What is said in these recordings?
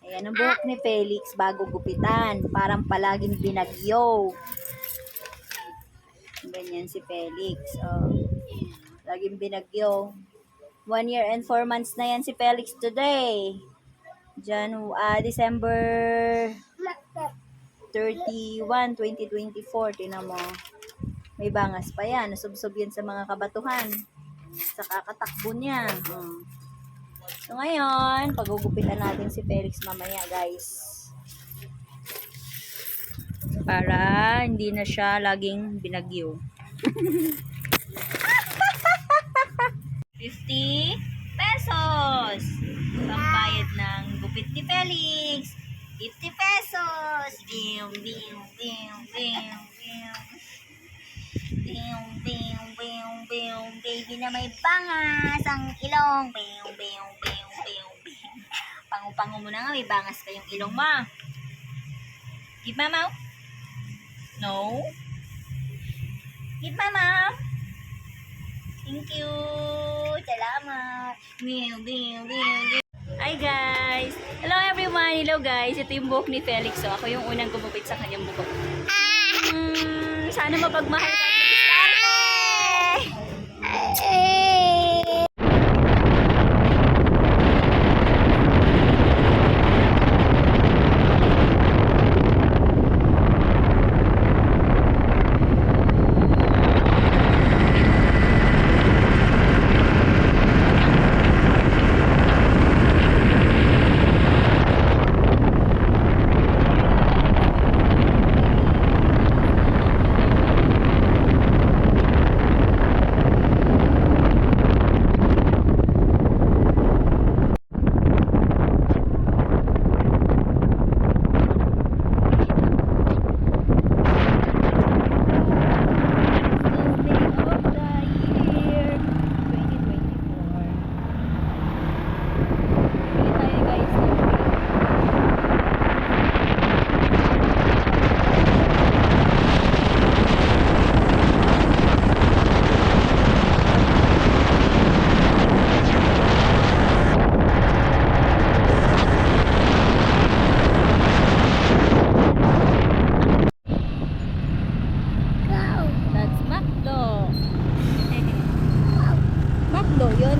Ayan ang buhok ni Felix bago gupitan. Parang palaging binagyo. Ganyan si Felix. Oh. Laging binagyo. 1 year and 4 months na yan si Felix today. December 31, 2024. Tinan mo. May bangas pa yan. Nasubsob yan sa mga kabatuhan. Sa kakatakbo niya. So ngayon, pagugupitan natin si Felix mamaya, guys. Para hindi na siya laging binagyo. 50 pesos. Pambayad ng gupit ni Felix. 50 pesos. Bing, bing, bing, bing, bing. Bing, bing, bing, bing. Baby na may bangas ang ilong. Bing, bing, bing, bing, bing. Pangu-pangu mo na nga, may bangas pa yung ilong mo. Give mama. No. Give mama. Thank you. Salamat. Meow, meow, meow. Hi guys. Hello everyone. Hello guys. Ito yung buhok ni Felix. So ako yung unang gumupit sa kanyang buhok. Sana mapagmahal ka at mag-diskarte.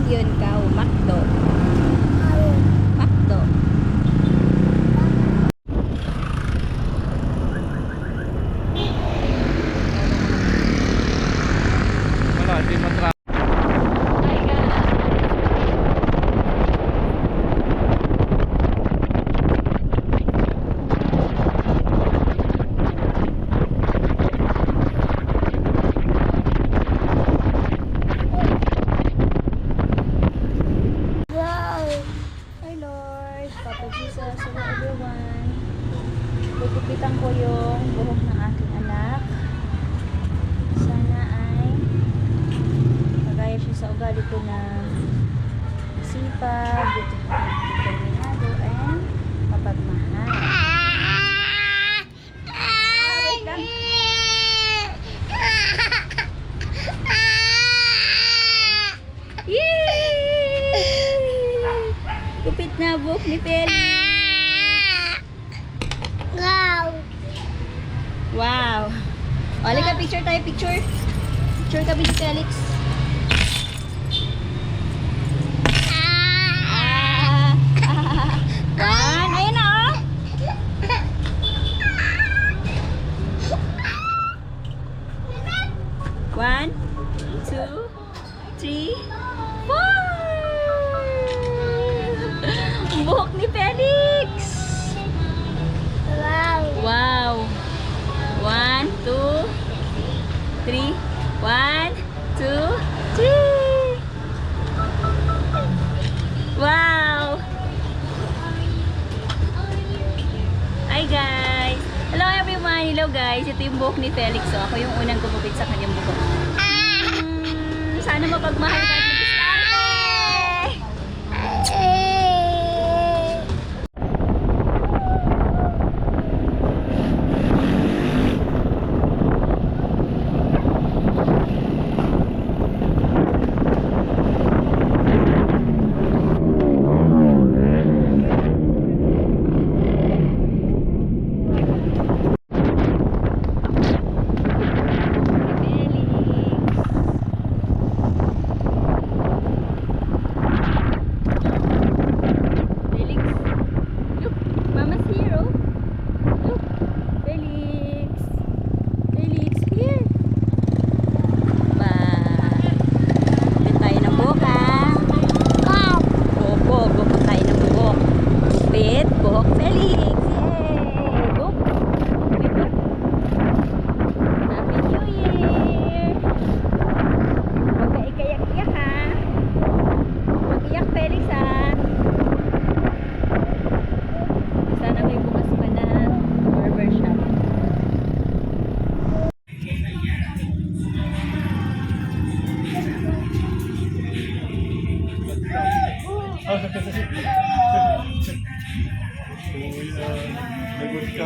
Yun ka, Macdo. Macdo. Wala, hindi matra. Gugupitan ko yung buhok ng aking anak. Sana ay magaya siya sa ugali ko na sipag, determinado, and mapagmahal. Wait lang. Yay! Gupit na buhok ni Felix. Wow. O, halika, picture tayo, picture. Picture kami si Felix. One, ayun na, oh. One, two, three, four. Buhok ni Felix. Wow. 1, 2, 3. 1, 2, 3. Wow. Hi guys. Hello everyone. Hello guys. Ito yung buhok ni Felix. So ako yung unang gumupit sa kanyang buhok. Sana mapagmahal ka at mag-diskarte.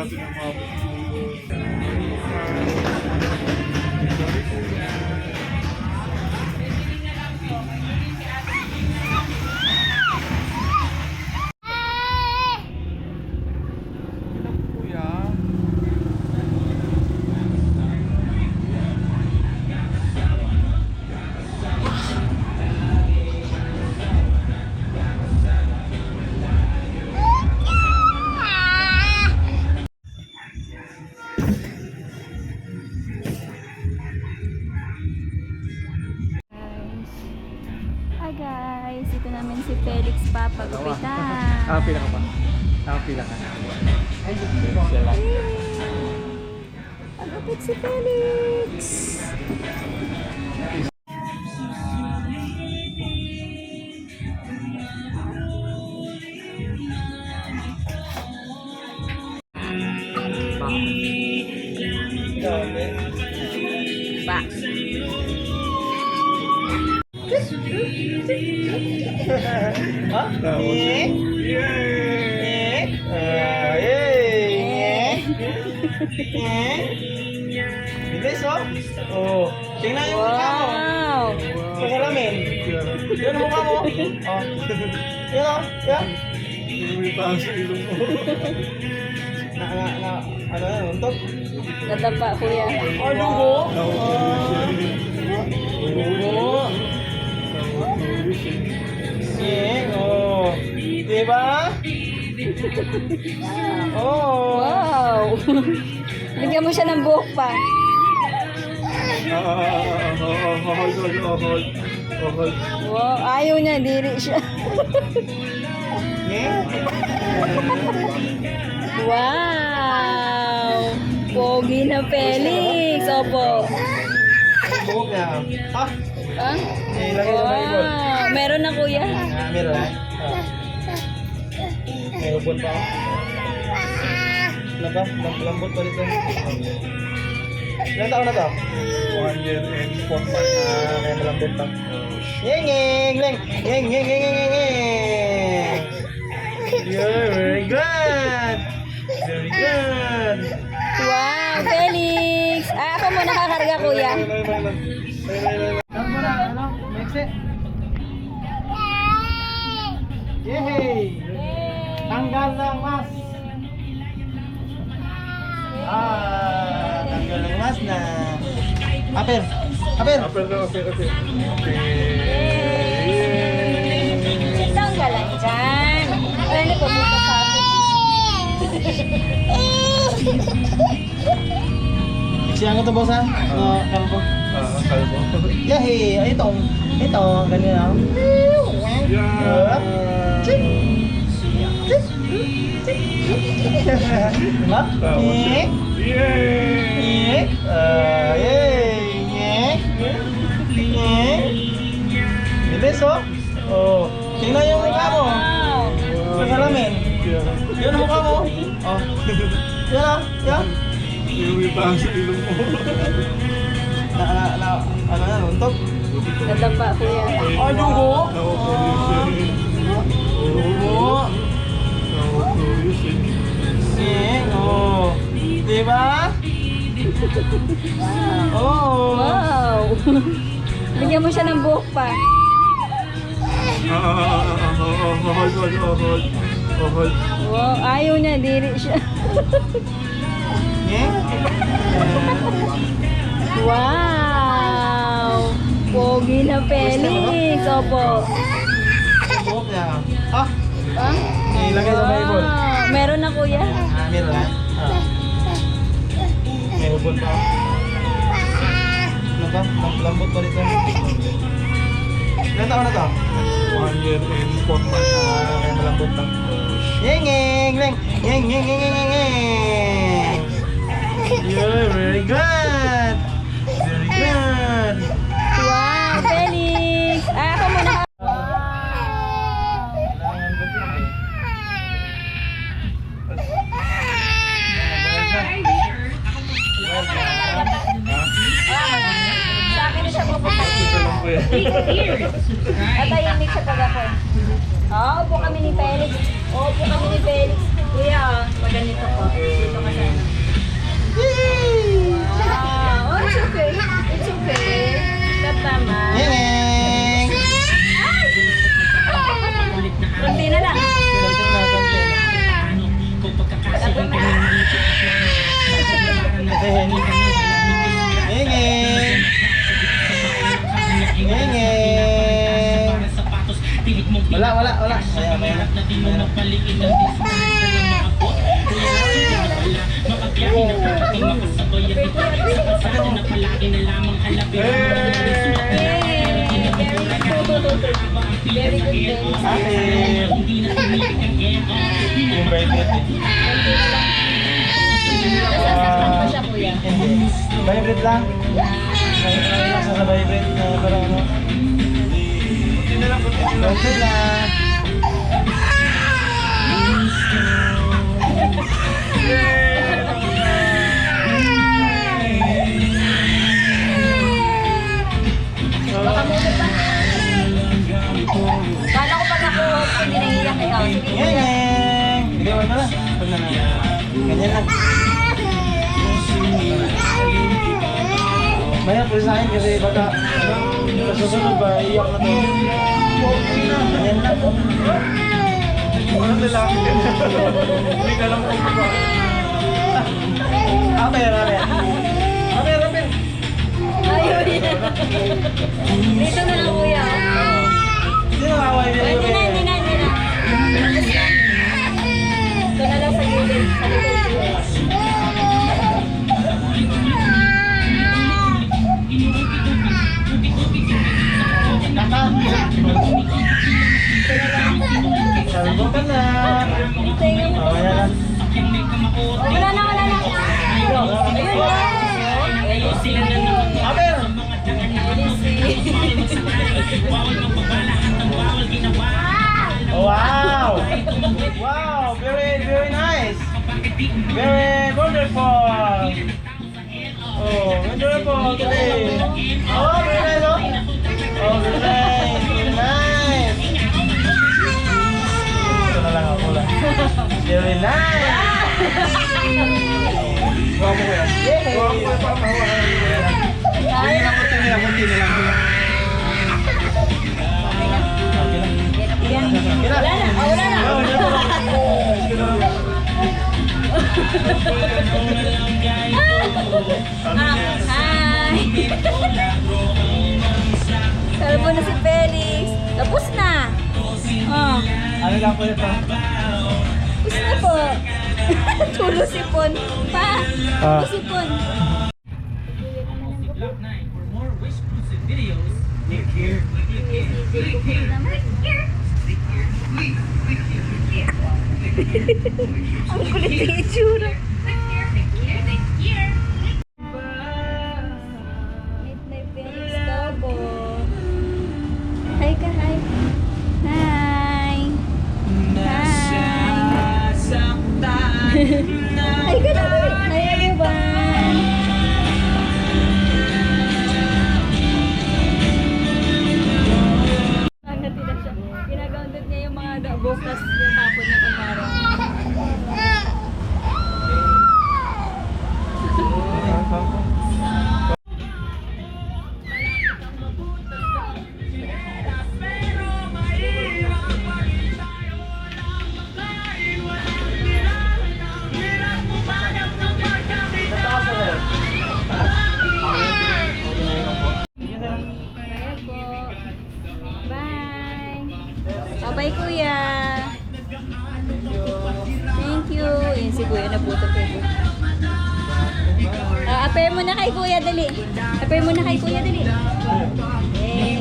natin umabot. Kuya. Hi guys, ito namin si Felix papagupitan. Pila ka pa. Pila ka. Pagupit si Felix. Ba. Bilis oh. Oh, tingnan yung mukha mo. Wow. Sa salamin. Yun ang mukha mo. Oh. Yun oh. Yan. May taas sa ilong mo. Ano yan? Untok? Nadapa kuya. Oh, dugo. Dugo. Oh. Diba? Oh. Wow. Bigyan mo siya ng buhok pa. Hold. Wow, ayaw niya, diri siya. Wow! Pogi na Felix. Opo. Buhok niya. Ha? Ah? Ilagay sa Bible. Wow! Meron na kuya. Meron eh. May ubod pa ako. Ano ba? Lambot pa dito. Ilan taon na to? 1 year and 4 months. Kaya malambot pa. Yeng, yeng, leng. Yeng, yeng, yeng, yeng, yeng, yeng. Yeah, very good. Very good. Wow, Felix. Ah, ako mo nakakarga kuya. Ano mo na? Ano? Next. Yay! Tanggal ng mas. Tanggal ng mas na. Aper. Sitang ka lang dyan. Ano po dito sa akin? Siya nga to boss ha? Kalbo. Kalbo. Yay! Ito, ganyan. Diba? Yay! Bilis oh. Oh, tingnan yung mukha mo. Wow! Sa salamin. Yun ang mukha mo. Oh. Yan ah. Yan. May taas sa ilong mo. Ano yan? Untok? Nadapa kuya. Oh, dugo. Dugo. Oh. Diba? Oh. Wow! Bigyan mo siya ng buhok pa. Hold. Wow, ayaw niya, diri siya. Wow! Pogi na Felix. Opo. Buhok niya. Ah, Ah? ilagay sa Bible. Wow! Meron na kuya. Meron ha? May ubod pa ako. Ano ba? Lambot pa dito. Ilan taon na to? 1 year and 4 months. Kaya malambot pa. Yeng, yeng, leng. Yeng, yeng, yeng, yeng, yeng, yeng. Yeah, very good. Very good. Wow, Felix. Ah, ako muna. Sa akin na siya pupunta. At tahimik siya pag ako. Upo kami ni Felix. Upo kami ni Felix. Kuya, pag ganito po. Dito ka sa naman. Yeng! Kunti na lang. Kunti na, kunti. Yeng! Yeng! Wala. Ayan, ayan. Very good, very Ate! Yung vibrate eh. Nasasaktan pa siya, kuya. Vibrate lang. Nasa sa vibrate na parang ano. Kunti lang. Baka muna pa. Kala ko pag ako hindi naiiyak ikaw. Sige, kuya. Yeng! Bigyan mo na. Pag na. Ganyan lang. Maya po sa akin kasi baka sa susunod ba iyak na to. Ganyan lang. Walang lalaki din. Hindi ka lang kung ba. Amer. Ayun. Dito na lang, kuya. Sino away niya? Hindi na. Ito na lang sa gilid. Sa likod. Salbo ka na. Mamaya lang. Wala na. Amer! Wow! Wow! Very nice! Very wonderful! Oh, wonderful today! Oh, very nice, oh! Oh, very nice! Ito na lang ako lang. Very nice! Huwag mo yan. Huwag mo papahawakan mo yan. Kunti na lang. Okay lang. Yan. Wala na. Wala na. Hi! Salvo na si Felix. Tapos na. Oh, Ano lang po ito? tapos na po. Tulo sipon. Pa. Tulo sipon. Ang kulit ng itsura. Meet my Felix Cabo. Hi ka, hi. Hi. Hi ka na. Hi everyone. Natira siya. Ginagrounded niya yung mga bukas yung tapon niya kumara. Kaya po. Bye. Bye-bye, kuya. Thank you. Yan si kuya, nabuto ko yun. Apay mo na kay kuya, dali. Apay mo na kay kuya, dali. Yay.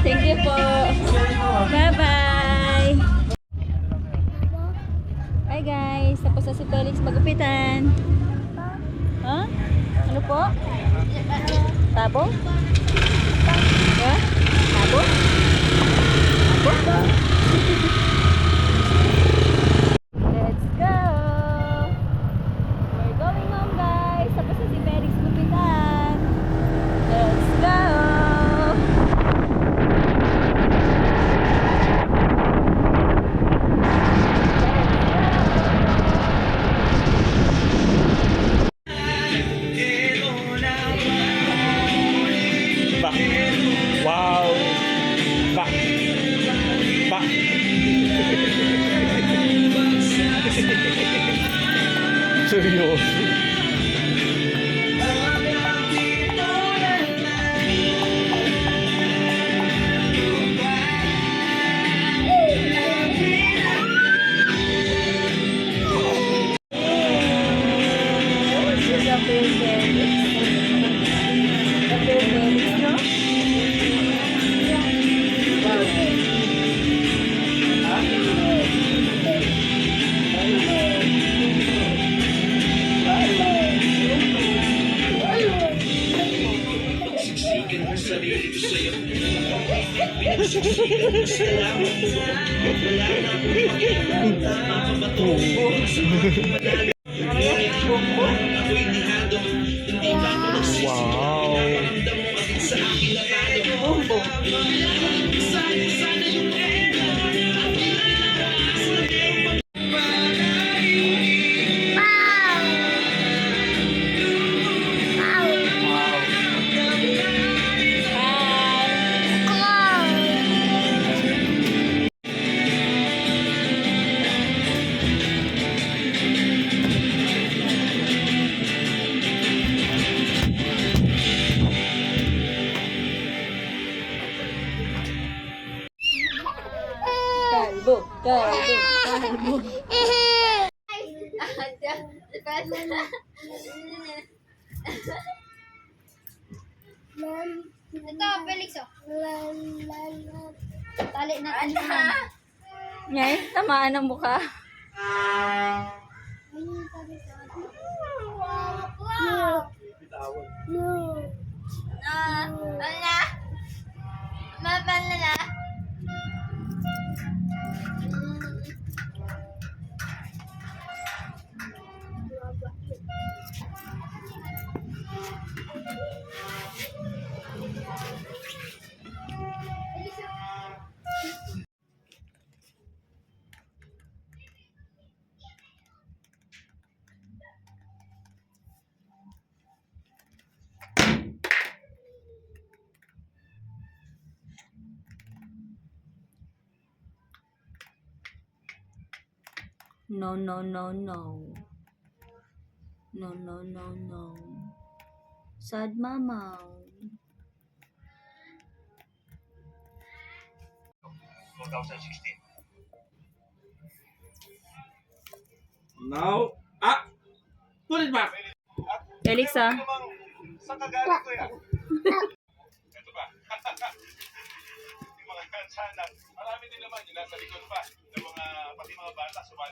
Thank you po. Bye-bye. Bye guys. Tapos na si Felix magupitan. Ha? Ano po? Tabong? Ha? Tabong? Tabong? Let's go! We're going home guys. Tapos na si Felix gupitan. Let's go! Seryoso. Wow. Kalbo, kalbo, kalbo. Ito, Felix, oh. Tali natin yan. Ngay, tamaan ang mukha. Ano na? Mabal na na? No, no, no, no. No, no, no, no. Sad mama. Now, put it back. Felix, ah. Saan ka galing ko yan? Ito ba? Yung mga kansanan. Marami din naman yung nasa likod pa. Ng mga, pati mga bata, sumali.